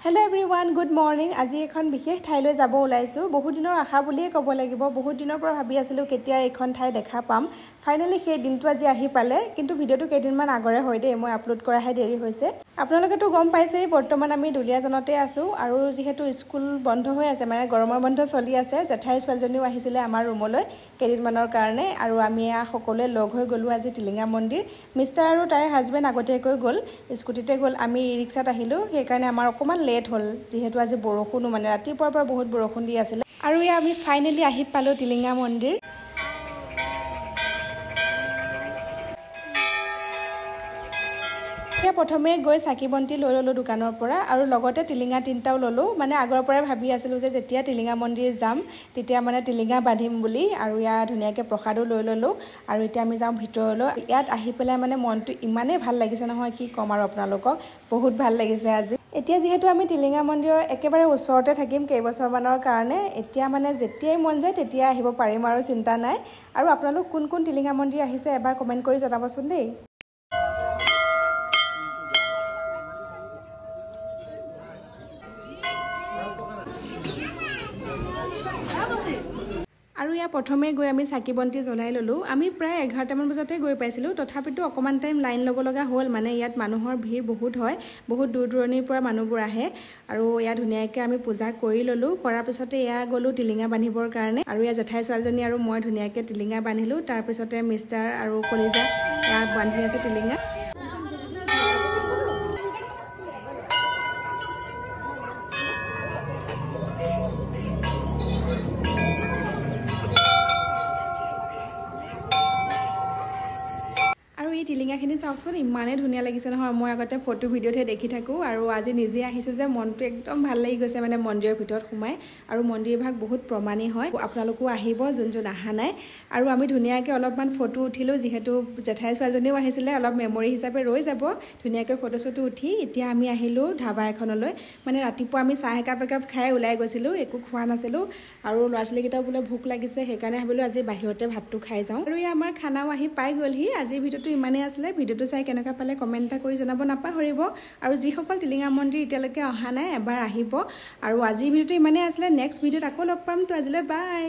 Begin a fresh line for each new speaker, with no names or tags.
Hello everyone, good morning. আজি এখন বিশেষ ঠাইলৈ যাব ওলাইছো। বহুত দিনৰ আশা বুলিয়ে ক'ব লাগিব। বহুত দিনৰ পৰা ভাবি আছিলো কেতিয়া এখন ঠাই দেখা পাম। ফাইনালি সেই দিনটো আজি আহি পালে, কিন্তু ভিডিওটো কেইদিনমান আগৰে হৈ দে মই আপলোড কৰাহে দেৰি হৈছে। আপোনালোকেতো গম পাইছেই বৰ্তমান আমি দুলিয়াজানতে আছো আৰু যেহেতু স্কুল বন্ধ হৈ আছে মানে গৰমৰ বন্ধ চলি আছে। জেঠাই ছোৱালীজনীও আহিছিলে আমাৰ ৰুমলৈ কেইদিনমানৰ কাৰণে আৰু আমি সকলোৱে লগ হৈ গলো আজি টিলিঙা মন্দিৰ। মিষ্টাৰ আৰু তাইৰ হাজবেণ্ড আগতীয়াকৈ গ'ল, স্কুটিতে গ'ল, আমি ৰিক্সাত আহিলো। সেইকাৰণে আমাৰ অকমান লেট হ'ল যেহেতু আজি বৰষুণো মানে ৰাতিপুৱাৰ পৰা বহুত বৰষুণ দি আছিল আৰু আমি ফাইনালি আহি পালো টিলিঙা মন্দিৰ। প্ৰথমে গৈ চাকি বন্তি লৈ ললো দোকানৰ পৰা আৰু লগতে টিলিঙা তিনটাও ললো। মানে আগৰ পৰাই ভাবি আছিলো যে যেতিয়া টিলিঙা মন্দিৰ যাম তেতিয়া মানে টিলিঙা বাঁধিম বুলি আৰু ধুনীয়াকৈ প্ৰসাদো লৈ ললো আৰু এতিয়া আমি যাওঁ ভিতৰলৈ। ইয়াত আহি পেলাই মানে মনটো ইমানেই ভাল লাগিছে নহয় কি ক'ম আৰু আপোনালোকক, বহুত ভাল লাগিছে আজি। এতিয়া যিহেতু আমি টিলিঙা মন্দিৰৰ একেবাৰে ওচৰতে থাকিম কেইবছৰমানৰ কাৰণে, এতিয়া মানে যেতিয়াই মন যায় তেতিয়া আহিব পাৰিম আৰু চিন্তা নাই। আৰু আপোনালোক কোন কোন টিলিঙা মন্দিৰ আহিছে এবাৰ কমেণ্ট কৰি জনাবচোন দেই। আৰু প্ৰথমে গৈ আমি চাকি বন্তি জ্বলাই ললো। আমি প্ৰায় 11টামান বজাতে গৈ পাইছিলোঁ, তথাপিতো অকণমান টাইম লাইন ল'ব লগা হ'ল। মানে ইয়াত মানুহৰ ভিৰ বহুত হয়, বহুত দূৰ দূৰণিৰ পৰা মানুহবোৰ আহে আৰু ধুনীয়াকৈ আমি পূজা কৰি ল'লোঁ। কৰাৰ পিছতে গ'লোঁ টিলিঙা বান্ধিবৰ কাৰণে আৰু জেঠাই ছোৱালীজনী আৰু মই ধুনীয়াকৈ টিলিঙা বান্ধিলোঁ। তাৰপিছতে মিষ্টাৰ আৰু কলিজা বান্ধি আছে টিলিঙা। এই টিলিঙাখিনি চাওকচোন, ইমানেই ধুনীয়া লাগিছে নহয়। মই আগতে ফটো ভিডিঅ'তহে দেখি থাকোঁ আৰু আজি নিজে আহিছোঁ যে মনটো একদম ভাল লাগি গৈছে মানে মন্দিৰৰ ভিতৰত সোমাই। আৰু মন্দিৰ ভাগ বহুত প্ৰমাণী হয়, আপোনালোকো আহিব যোন অহা নাই। আৰু আমি ধুনীয়াকৈ অলপমান ফটো উঠিলোঁ, যিহেতু জেঠাই ছোৱালীজনীও আহিছিলে, অলপ মেমৰি হিচাপে ৰৈ যাব ধুনীয়াকৈ ফটো চটো উঠি। এতিয়া আমি আহিলোঁ ধাবা এখনলৈ। মানে ৰাতিপুৱা আমি চাহ একাপ খাই ওলাই গৈছিলোঁ, একো খোৱা নাছিলোঁ আৰু ল'ৰা ছোৱালীকেইটাও বোলে ভোক লাগিছে, সেইকাৰণে ভাবিলোঁ আজি বাহিৰতে ভাতটো খাই যাওঁ। আৰু আমাৰ খানাও আহি পাই গ'লহি। আজিৰ ভিডিঅ'টো ইমানেই আছিলে। ভিডিঅ'টো চাই কেনেকুৱা পালে কমেণ্ট এটা কৰি জনাব নাপাহৰিব। আৰু যিসকল টিলিঙা মন্দিৰ এতিয়ালৈকে অহা নাই এবাৰ আহিব। আৰু আজিৰ ভিডিঅ'টো ইমানেই আছিলে, নেক্সট ভিডিঅ'ত আকৌ লগ পাম। তো আজিলৈ বাই।